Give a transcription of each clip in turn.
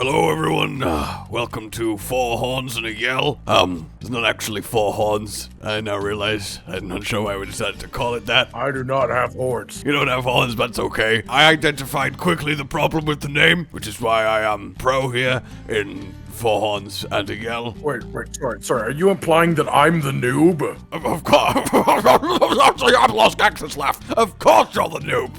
Hello everyone, welcome to Four Horns and a Yell. There's not actually four horns, I now realize. I'm not sure why we decided to call it that. I do not have horns. You don't have horns, but it's okay. I identified quickly the problem with the name, which is why I am pro here in Four Horns and a Yell. Wait, sorry, are you implying that I'm the noob? Of course, I've lost access laugh. Of course you're the noob.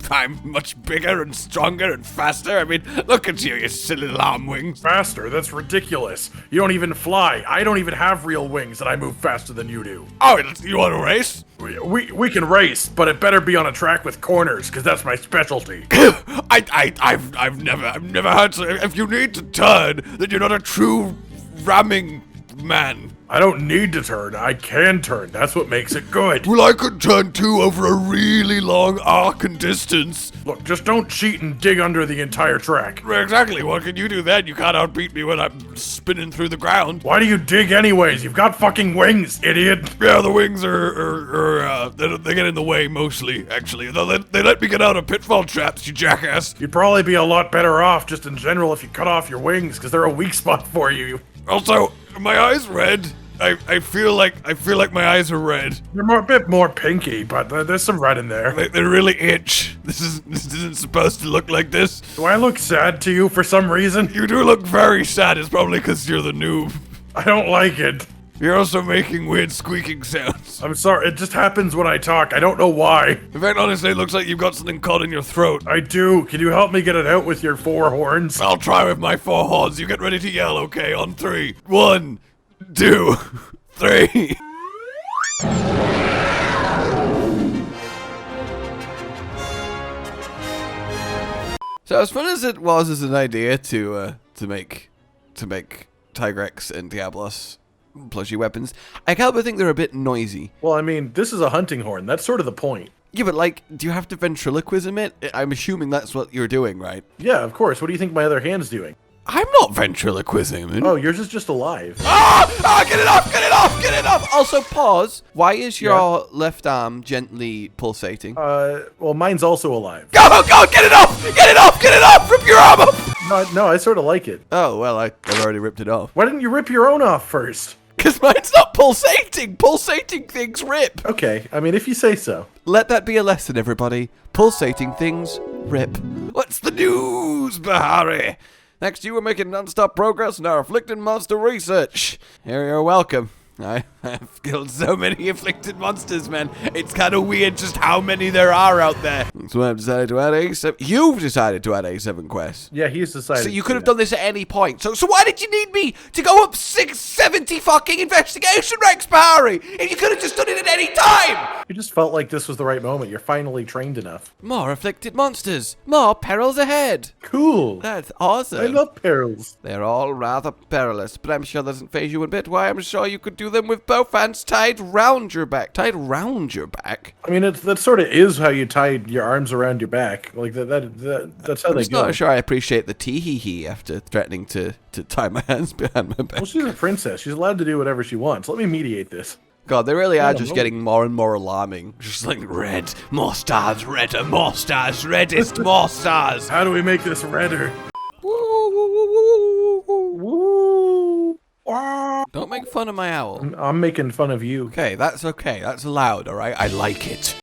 I'm much bigger and stronger and faster. I mean, look at you silly lamb wings. Faster? That's ridiculous. You don't even fly. I don't even have real wings and I move faster than you do. Oh, you want to race? We can race, but it better be on a track with corners, because that's my specialty. I've never heard so. If you need to turn, then you're not a true ramming man. I don't need to turn. I can turn. That's what makes it good. Well, I could turn too over a really long arc and distance. Look, just don't cheat and dig under the entire track. Exactly. What can you do then? You can't outbeat me when I'm spinning through the ground. Why do you dig anyways? You've got fucking wings, idiot. Yeah, the wings they get in the way mostly, actually. They let me get out of pitfall traps, you jackass. You'd probably be a lot better off just in general if you cut off your wings, because they're a weak spot for you. Also, are my eyes red? I feel like my eyes are red. They're a bit more pinky, but there's some red in there. They really itch. This isn't supposed to look like this. Do I look sad to you for some reason? You do look very sad. It's probably because you're the noob. I don't like it. You're also making weird squeaking sounds. I'm sorry, it just happens when I talk. I don't know why. In fact, honestly, it looks like you've got something caught in your throat. I do. Can you help me get it out with your four horns? I'll try with my four horns. You get ready to yell, okay? On 3. 1, 2, 3. So as fun as it was as an idea to make Tigrex and Diablos plushie weapons, I can't but think they're a bit noisy. Well, I mean, this is a hunting horn. That's sort of the point. Yeah, but like, do you have to ventriloquism it? I'm assuming that's what you're doing, right? Yeah, of course. What do you think my other hand's doing? I'm not ventriloquism. Oh, yours is just alive. Ah! Get it off! Get it off! Get it off! Also, pause. Why is your left arm gently pulsating? Well, mine's also alive. Go! Get it off! Get it off! Get it off! Rip your arm off! No, I sort of like it. Oh, well, I've already ripped it off. Why didn't you rip your own off first? Because mine's not pulsating! Pulsating things rip! Okay, I mean, if you say so. Let that be a lesson, everybody. Pulsating things rip. What's the news, Bahari? Next, you were making non-stop progress in our Afflicted monster research. Here, you're welcome. I've killed so many afflicted monsters, man. It's kind of weird just how many there are out there. That's why I've decided to add A7. You've decided to add A7 quests. Yeah, he's decided. So you could have done this at any point. So why did you need me to go up 670 fucking investigation ranks, Bahari? If you could have just done it at any time. You just felt like this was the right moment. You're finally trained enough. More afflicted monsters. More perils ahead. Cool. That's awesome. I love perils. They're all rather perilous, but I'm sure that doesn't faze you a bit. Why, I'm sure you could do them with both hands tied round your back. Tied round your back? I mean, that sort of is how you tied your arms around your back. Like, that's how they go. I'm not sure I appreciate the tee-hee-hee after threatening to tie my hands behind my back. Well, she's a princess. She's allowed to do whatever she wants. Let me mediate this. God, they really are just getting more and more alarming. Just like red, more stars, redder, more stars, reddest, more stars. How do we make this redder? Don't make fun of my owl. I'm making fun of you. Okay. That's allowed, alright? I like it.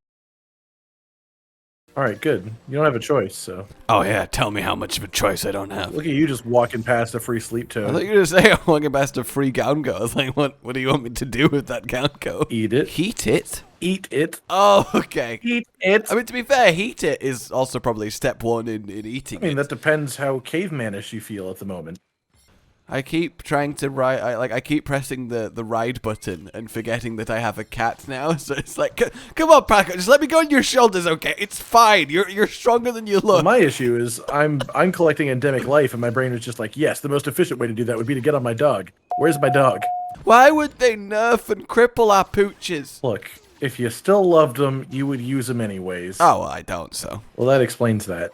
Alright, good. You don't have a choice, so. Oh yeah, tell me how much of a choice I don't have. Look at you just walking past a free sleep I toad. thought you were going to say I'm walking past a free Gowngo. I was like, what do you want me to do with that Gowngo? Eat it. Heat it? Eat it. Oh, okay. Eat it. I mean, to be fair, heat it is also probably step 1 in eating I mean, it. that depends how cavemanish you feel at the moment. I keep trying to ride, I keep pressing the ride button and forgetting that I have a cat now. So it's like, come on, Paco, just let me go on your shoulders, okay? It's fine. You're stronger than you look. Well, my issue is I'm collecting endemic life, and my brain was just like, yes, the most efficient way to do that would be to get on my dog. Where's my dog? Why would they nerf and cripple our pooches? Look, if you still loved them, you would use them anyways. Oh, I don't, so. Well, that explains that.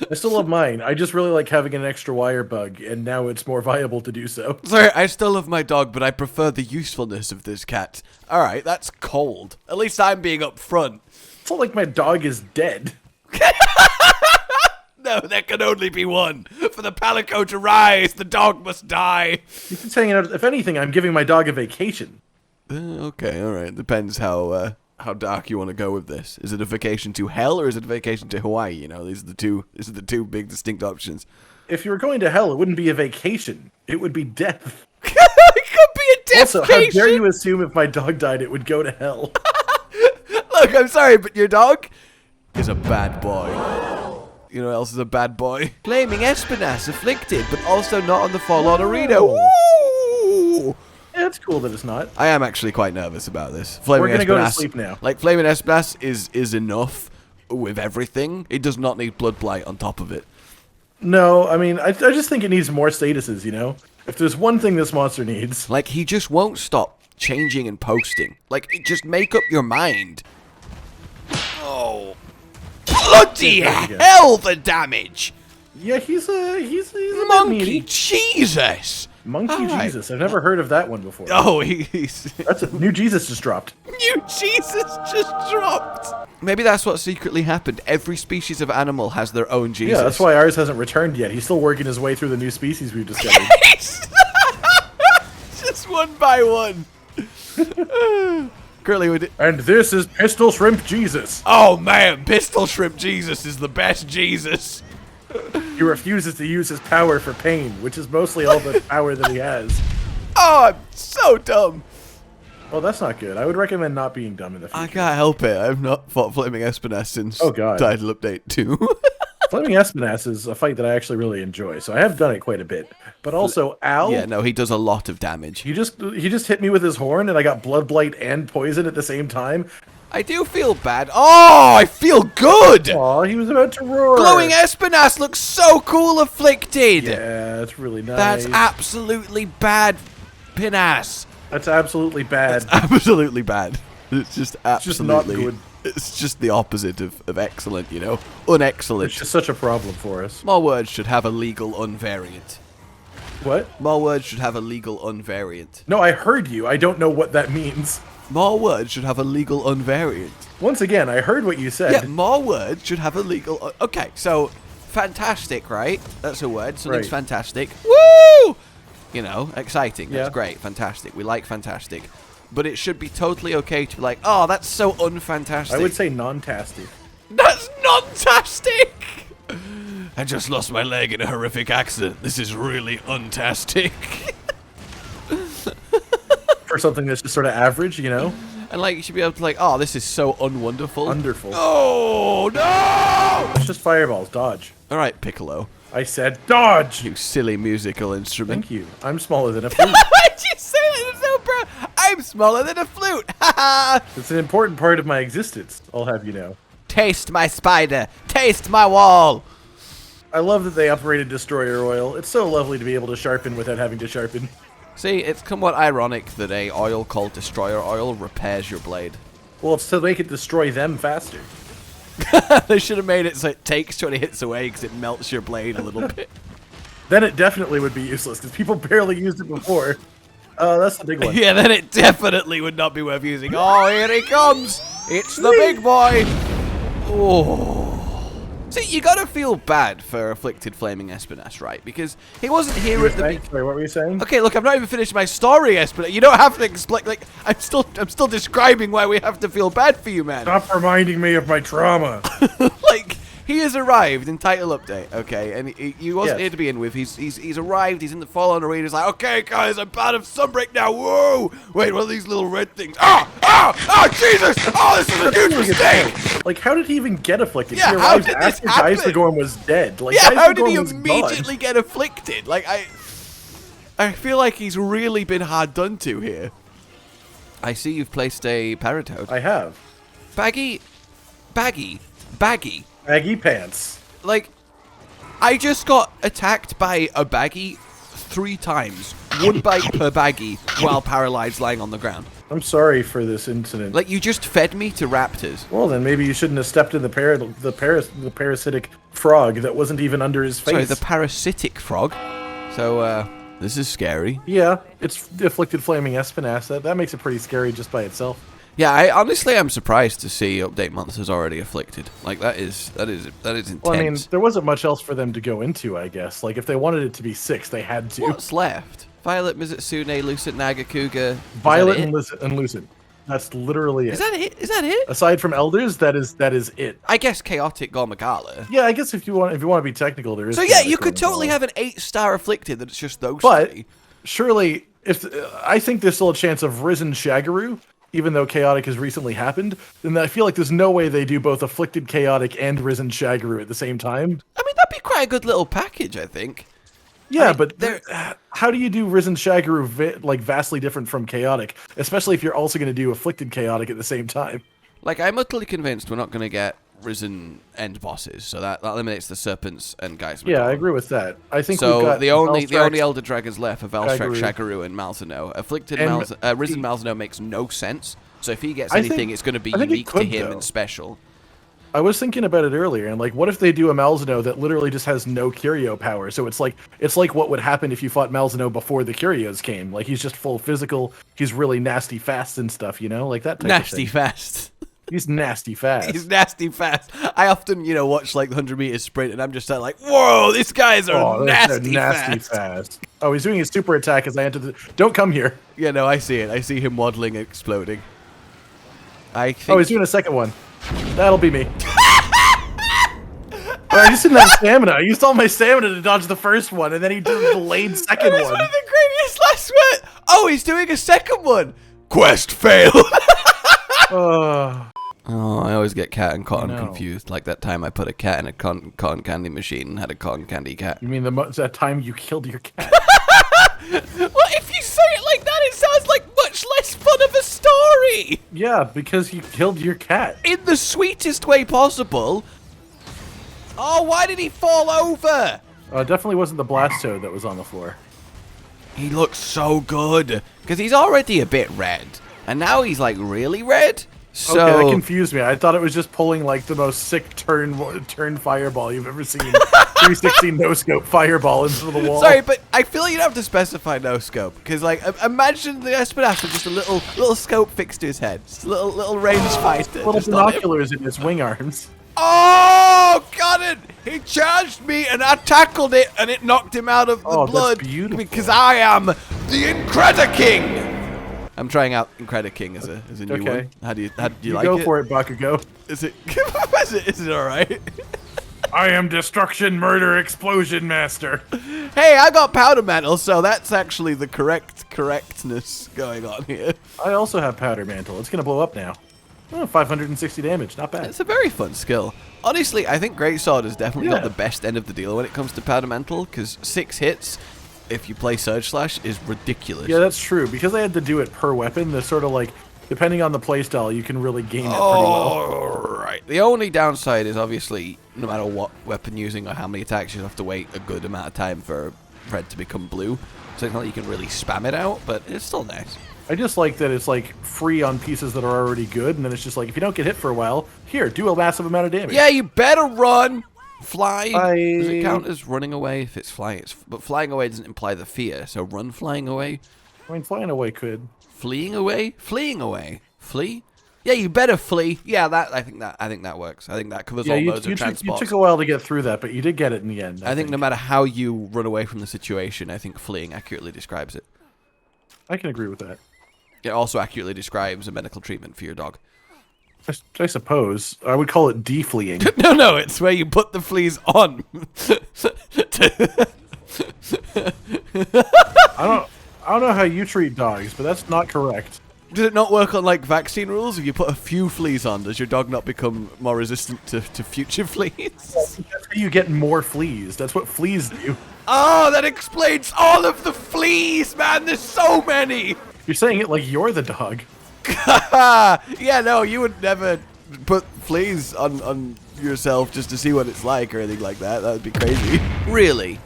I still love mine. I just really like having an extra wire bug, and now it's more viable to do so. Sorry, I still love my dog, but I prefer the usefulness of this cat. Alright, that's cold. At least I'm being upfront. It's not like my dog is dead. No, there can only be one. For the palico to rise, the dog must die. He's just hanging out. If anything, I'm giving my dog a vacation. Okay, all right. Depends how dark you want to go with this. Is it a vacation to hell or is it a vacation to Hawaii? You know, these are the two big distinct options. If you were going to hell, it wouldn't be a vacation. It would be death. It could be a death. Also, how dare you assume if my dog died, it would go to hell? Look, I'm sorry, but your dog is a bad boy. You know what else is a bad boy? Flaming Espinas, Afflicted, but also not on the Forlorn arena. Woo! Yeah, it's cool that it's not. I am actually quite nervous about this. Flaming We're gonna Espinas, go to sleep now. Like, Flaming Espinas is enough with everything. It does not need Blood Blight on top of it. No, I mean, I just think it needs more statuses, you know? If there's one thing this monster needs... Like, he just won't stop changing and posting. Like, just make up your mind. Oh. Bloody hell, the damage! Yeah, he's a Monkey Jesus! Monkey Jesus. I've never heard of that one before. Oh, he's... That's a new Jesus just dropped. New Jesus just dropped! Maybe that's what secretly happened. Every species of animal has their own Jesus. Yeah, that's why ours hasn't returned yet. He's still working his way through the new species we've discovered. Just one by one. Curly would... And this is Pistol Shrimp Jesus. Oh man, Pistol Shrimp Jesus is the best Jesus. He refuses to use his power for pain, which is mostly all the power that he has. Oh, I'm so dumb. Well, that's not good. I would recommend not being dumb in the future. I can't help it. I've not fought Flaming Espinas since Title Update 2. Flaming Espinas is a fight that I actually really enjoy, so I have done it quite a bit. But also, Al... Yeah, no, he does a lot of damage. He just hit me with his horn, and I got Blood Blight and Poison at the same time. I do feel bad. Oh, I feel good! Aw, he was about to roar. Glowing Espinas looks so cool, Afflicted! Yeah, it's really nice. That's absolutely bad, Pinas. That's absolutely bad. That's absolutely bad. It's just absolutely... It's just not good. It's just the opposite of excellent, you know? Unexcellent. It's just such a problem for us. More words should have a legal unvariant. What? More words should have a legal unvariant. No, I heard you. I don't know what that means. More words should have a legal unvariant. Once again, I heard what you said. Yeah, more words should have a legal... Okay, so, fantastic, right? That's a word. Something's fantastic. Woo! You know, exciting. That's great. Fantastic. We like fantastic. But it should be totally okay to be like, oh, that's so unfantastic. I would say non-tastic. That's non-tastic! I just lost my leg in a horrific accident. This is really untastic. For something that's just sort of average, you know? And like, you should be able to like, oh, this is so unwonderful. Wonderful. Oh, no! It's just fireballs. Dodge. All right, Piccolo. I said dodge! You silly musical instrument. Thank you. I'm smaller than a flute. Why'd you say that so proud? I'm smaller than a flute. Ha It's an important part of my existence, I'll have you know. Taste my spider. Taste my wall. I love that they upgraded Destroyer Oil. It's so lovely to be able to sharpen without having to sharpen. See, it's somewhat ironic that a oil called Destroyer Oil repairs your blade. Well, it's so they could destroy them faster. They should have made it so it takes 20 hits away because it melts your blade a little bit. Then it definitely would be useless, because people barely used it before. That's the big one. Yeah, then it definitely would not be worth using. Oh, here he comes! It's the big boy! Oh. See, you gotta feel bad for Afflicted Flaming Espinas, right? Because he wasn't here at the beginning. Sorry, what were you saying? Okay, look, I've not even finished my story, Espinas. You don't have to explain. Like, I'm still describing why we have to feel bad for you, man. Stop reminding me of my trauma. Like, he has arrived in Title Update, okay, and he wasn't here to begin with. He's arrived. He's in the Forlorn arena. He's like, okay, guys, I'm part of Sunbreak now. Whoa! Wait, what are these little red things? Jesus! Oh, this is a huge mistake! Like, how did he even get afflicted? Yeah, he how arrived did this after happen? Geisegorn was dead. Like, Yeah, how did he Geisegorn was immediately gone. get afflicted? Like, I feel like he's really been hard done to here. I see you've placed a Paratoad. I have. Baggy. Baggy pants. Like, I just got attacked by a baggy 3 times. 1 bite per baggy while paralyzed lying on the ground. I'm sorry for this incident. Like, you just fed me to raptors. Well, then maybe you shouldn't have stepped in the parasitic frog that wasn't even under his face. Sorry, the parasitic frog. So, this is scary. Yeah, it's the Afflicted Flaming Espinas. That makes it pretty scary just by itself. Yeah, I honestly am surprised to see update monsters already afflicted. Like that is intense. Well, I mean, there wasn't much else for them to go into, I guess. Like if they wanted it to be 6, they had to. What's left? Violet, Mizitsune, Lucent, Nagakuga. Violet and Lucent. That's literally it. Is that it? Is that it? Aside from Elders, that is it. I guess Chaotic Gore Magala. Yeah, I guess if you want to be technical, there is. So yeah, you could totally have an 8-star afflicted that it's just those but three. Surely, if I think there's still a chance of Risen Shagaru, even though Chaotic has recently happened, then I feel like there's no way they do both Afflicted Chaotic and Risen Shagaru at the same time. I mean, that'd be quite a good little package, I think. Yeah, but how do you do Risen Shagaru like vastly different from Chaotic, especially if you're also going to do Afflicted Chaotic at the same time? Like, I'm utterly convinced we're not going to get Risen end bosses, so that eliminates the Serpents and Guys. Yeah, I agree with that. I think so. We've got the only Elder Dragons left are Valstrax, Shagaru, and Malzeno. Afflicted Risen Malzeno makes no sense. So if he gets anything, it's going to be unique to him and special. I was thinking about it earlier, and like, what if they do a Malzeno that literally just has no Curio power? So it's like what would happen if you fought Malzeno before the Curios came. Like he's just full physical. He's really nasty fast and stuff, you know, like that type nasty of thing. Fast. He's nasty fast. He's nasty fast. I often, watch like the 100-meter sprint, and I'm just like, whoa, these guys are nasty fast. Oh, he's doing his super attack as I enter the. Don't come here. Yeah, no, I see it. I see him waddling and exploding. Oh, he's doing a second one. That'll be me. But I just didn't have stamina. I used all my stamina to dodge the first one, and then he did a delayed second one. One of the greatest last one. Oh, he's doing a second one. Quest failed. Oh, I always get cat and cotton confused. Like that time I put a cat in a cotton candy machine and had a cotton candy cat. You mean that time you killed your cat? Well, if you say it like that, it sounds like much less fun of a story. Yeah, because you killed your cat. In the sweetest way possible. Oh, why did he fall over? It definitely wasn't the Blastoise that was on the floor. He looks so good. Because he's already a bit red. And now he's like really red. So okay, that confused me. I thought it was just pulling like the most sick turn fireball you've ever seen. 360 no scope fireball into the wall. Sorry, but I feel like you'd have to specify no scope because, like, imagine the Espinas with just a little scope fixed to his head, just a little range fighter, little binoculars in his wing arms. Oh, got it! He charged me and I tackled it and it knocked him out of the blood. That's beautiful. Because I am the Incrediking. I'm trying out Incrediking as a new one. How do you like it? Go for it, Bakugo. Is it is it all right? I am Destruction, Murder, Explosion Master. Hey, I got Powder Mantle, so that's actually the correctness going on here. I also have Powder Mantle. It's gonna blow up now. Oh, 560 damage, not bad. It's a very fun skill. Honestly, I think Greatsword has definitely got the best end of the deal when it comes to Powder Mantle, because 6 hits, if you play Surge Slash, is ridiculous. Yeah, that's true. Because I had to do it per weapon, the sort of like, depending on the playstyle, you can really gain it pretty well. Right. The only downside is obviously, no matter what weapon using or how many attacks, you have to wait a good amount of time for red to become blue. So it's not like you can really spam it out, but it's still nice. I just like that it's like free on pieces that are already good, and then it's just like, if you don't get hit for a while, here, do a massive amount of damage. Yeah, you better run! Fly. Does it count as running away if it's flying? But flying away doesn't imply the fear, so run flying away. I mean, flying away could. Fleeing away? Fleeing away. Flee? Yeah, you better flee. Yeah, I think that works. I think that covers all modes of transport. You took a while to get through that, but you did get it in the end. I think no matter how you run away from the situation, I think fleeing accurately describes it. I can agree with that. It also accurately describes a medical treatment for your dog. I suppose. I would call it defleeing. No, it's where you put the fleas on. I don't know how you treat dogs, but that's not correct. Did it not work on, like, vaccine rules? If you put a few fleas on, does your dog not become more resistant to future fleas? That's how you get more fleas. That's what fleas do. Oh, that explains all of the fleas, man! There's so many! You're saying it like you're the dog. Yeah, no, you would never put fleas on yourself just to see what it's like or anything like that. That would be crazy. Really?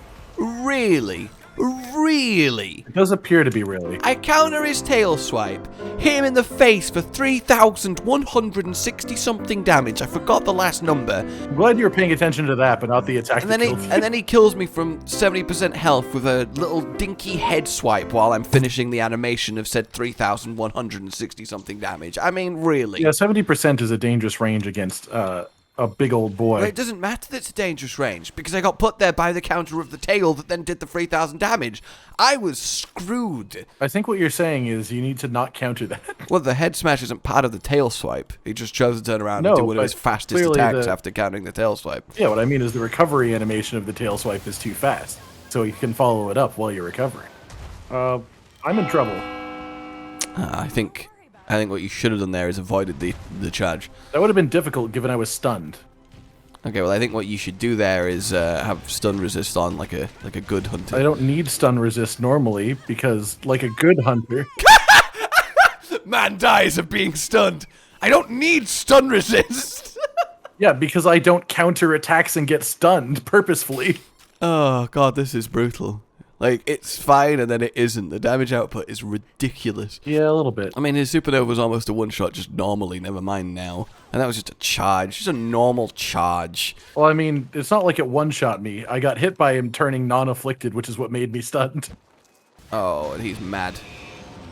Really? It does appear to be really. I counter his tail swipe, hit him in the face for 3,160 something damage. I forgot the last number. I'm glad you were paying attention to that, but not the attack that killed you. And then he kills me from 70% health with a little dinky head swipe while I'm finishing the animation of said 3,160 something damage. I mean, really? Yeah, 70% is a dangerous range against a big old boy. Well, it doesn't matter that it's a dangerous range, because I got put there by the counter of the tail that then did the 3,000 damage. I was screwed. I think what you're saying is you need to not counter that. Well, the head smash isn't part of the tail swipe. He just chose to turn around and do one of his fastest attacks after countering the tail swipe. Yeah, what I mean is the recovery animation of the tail swipe is too fast, so you can follow it up while you're recovering. I'm in trouble. I think what you should have done there is avoided the charge. That would have been difficult given I was stunned. Okay, well, I think what you should do there is have stun resist on like a good hunter. I don't need stun resist normally because, like a good hunter... Man dies of being stunned. I don't need stun resist. Yeah, because I don't counter attacks and get stunned purposefully. Oh, God, this is brutal. Like, it's fine, and then it isn't. The damage output is ridiculous. Yeah, a little bit. I mean, his supernova was almost a one-shot just normally, never mind now. And that was just a charge. Just a normal charge. Well, I mean, it's not like it one-shot me. I got hit by him turning non-afflicted, which is what made me stunned. Oh, and he's mad.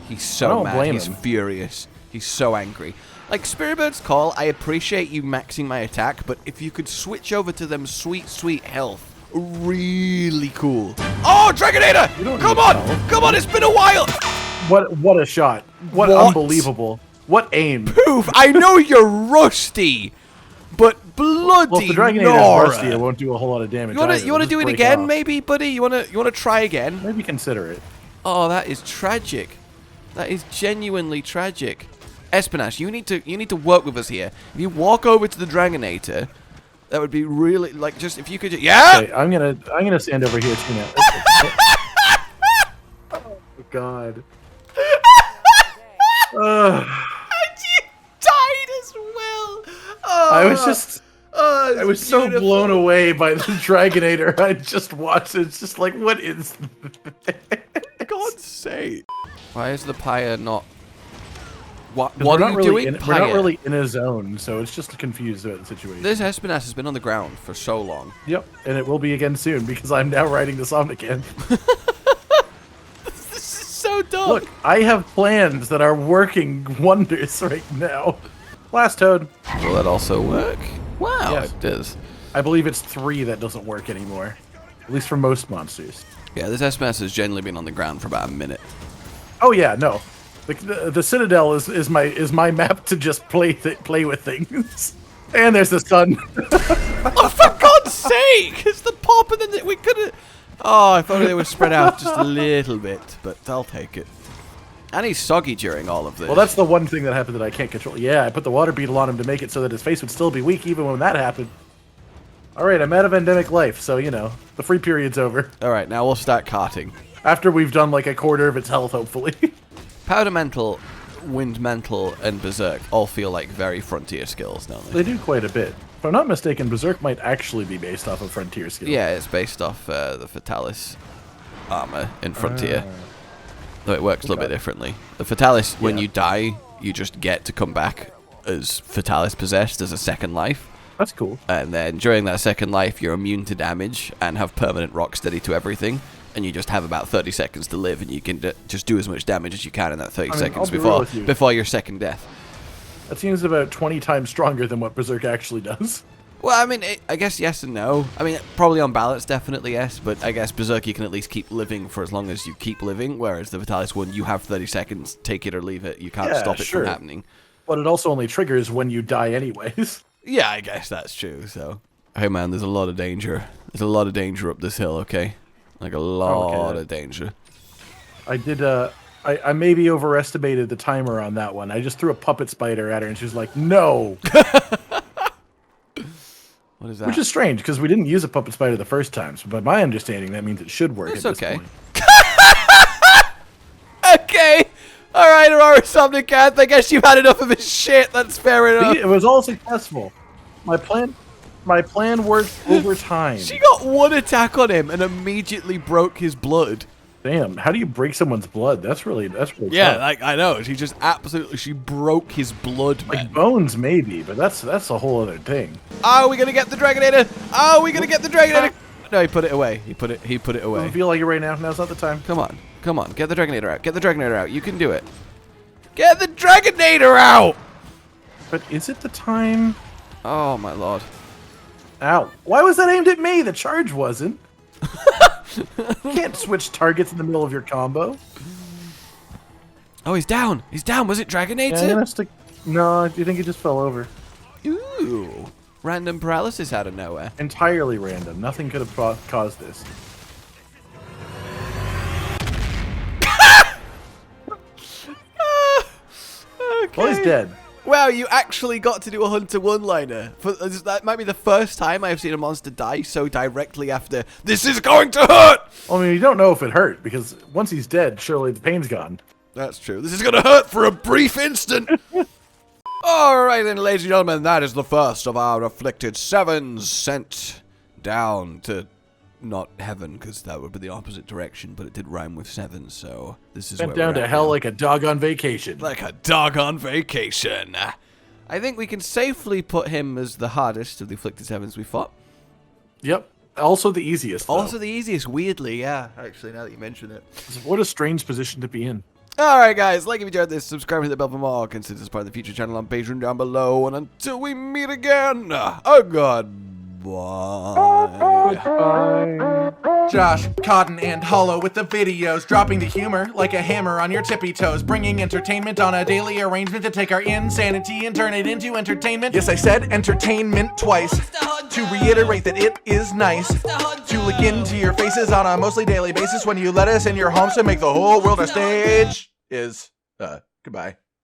He's so mad. He's furious. He's so angry. Like, Spiritbird's call, I appreciate you maxing my attack, but if you could switch over to them sweet, sweet health, really cool. Oh, Dragonator! Come on! Come on, it's been a while! What a shot. What unbelievable. What aim. Poof! I know you're rusty, but bloody well, if the Dragonator is rusty, it won't do a whole lot of damage. You wanna do it again, maybe, buddy? You wanna try again? Maybe consider it. Oh, that is tragic. That is genuinely tragic. Espinas, you need to work with us here. If you walk over to the Dragonator, that would be really, like, just if you could just... Yeah! Okay, I'm gonna stand over here too now. Oh, God. You died as well! Oh, I was so blown away by the Dragonator. I just watched it. It's just like, what is this? God's sake. Why is the pyre not... What are you doing, We're not really in a zone, so it's just confused about the situation. This Espinas has been on the ground for so long. Yep, and it will be again soon, because I'm now riding this on again. This is so dumb. Look, I have plans that are working wonders right now. Last Toad. Will that also work? Wow, yes. It does. I believe it's 3 that doesn't work anymore. At least for most monsters. Yeah, this Espinas has generally been on the ground for about a minute. Oh yeah, no. The Citadel is my map to just play with things. And there's the sun. Oh, for God's sake! It's the pop, and then we could have... Oh, I thought they were spread out just a little bit, but I'll take it. And he's soggy during all of this. Well, that's the one thing that happened that I can't control. Yeah, I put the water beetle on him to make it so that his face would still be weak even when that happened. Alright, I'm out of endemic life, so, you know, the free period's over. Alright, now we'll start carting. After we've done like a quarter of its health, hopefully. Powder Mental, Wind Mental, and Berserk all feel like very Frontier skills, don't they? They do quite a bit. If I'm not mistaken, Berserk might actually be based off of Frontier skills. Yeah, it's based off the Fatalis armor in Frontier. Though it works a little bit differently. The Fatalis, when you die, you just get to come back as Fatalis possessed as a second life. That's cool. And then during that second life, you're immune to damage and have permanent rock steady to everything. And you just have about 30 seconds to live, and you can just do as much damage as you can in that 30 seconds before your second death. That seems about 20 times stronger than what Berserk actually does. Well, I mean, I guess yes and no. I mean, probably on balance, definitely yes, but I guess Berserk you can at least keep living for as long as you keep living, whereas the Vitalis one, you have 30 seconds, take it or leave it. You can't stop it from happening. But it also only triggers when you die anyways. Yeah, I guess that's true, so... Hey man, there's a lot of danger. There's a lot of danger up this hill, okay? Like a lot of danger. I did, I maybe overestimated the timer on that one. I just threw a puppet spider at her and she was like, no! What is that? Which is strange, because we didn't use a puppet spider the first time, so by my understanding, that means it should work at this point. Okay! Alright, Aurora Somnicath, I guess you've had enough of his shit, that's fair enough. See, it was all successful. My plan My plan worked over time. She got one attack on him and immediately broke his blood. Damn, how do you break someone's blood? That's really yeah, tough. like I know. She just she broke his blood, man. Like bones maybe, but that's a whole other thing. Are we gonna get the Dragonator? Are we gonna get the Dragonator? No, he put it away. He put it away. I feel like it right now. Now's not the time. Come on. Come on. Get the Dragonator out. Get the Dragonator out. You can do it. Get the Dragonator out! But is it the time? Oh my lord. Ow. Why was that aimed at me? The charge wasn't. You can't switch targets in the middle of your combo. Oh, he's down. He's down. Was it Dragonator? Yeah, I'm gonna stick. No, do you think he just fell over? Ooh. Random paralysis out of nowhere. Entirely random. Nothing could have caused this. Okay. Well, he's dead. Wow, you actually got to do a Hunter one-liner. That might be the first time I've seen a monster die so directly after, "This is going to hurt!" I mean, you don't know if it hurt, because once he's dead, surely the pain's gone. That's true. This is going to hurt for a brief instant. Alright then, ladies and gentlemen, that is the first of our Afflicted 7s sent down to not heaven, because that would be the opposite direction, but it did rhyme with 7, so this is Sent down to hell like a dog on vacation. Like a dog on vacation. I think we can safely put him as the hardest of the Afflicted 7s we fought. Yep. Also the easiest, though. Also the easiest, weirdly, yeah, actually, now that you mention it. What a strange position to be in. Alright guys, like if you enjoyed this, subscribe, hit the bell for more, consider this part of the future channel on Patreon down below, and until we meet again, goodbye. Josh, Cotton, and Hollow with the videos, dropping the humor like a hammer on your tippy toes, bringing entertainment on a daily arrangement to take our insanity and turn it into entertainment. Yes, I said entertainment twice, to reiterate that it is nice to look into your faces on a mostly daily basis when you let us in your homes to make the whole world a stage. Goodbye.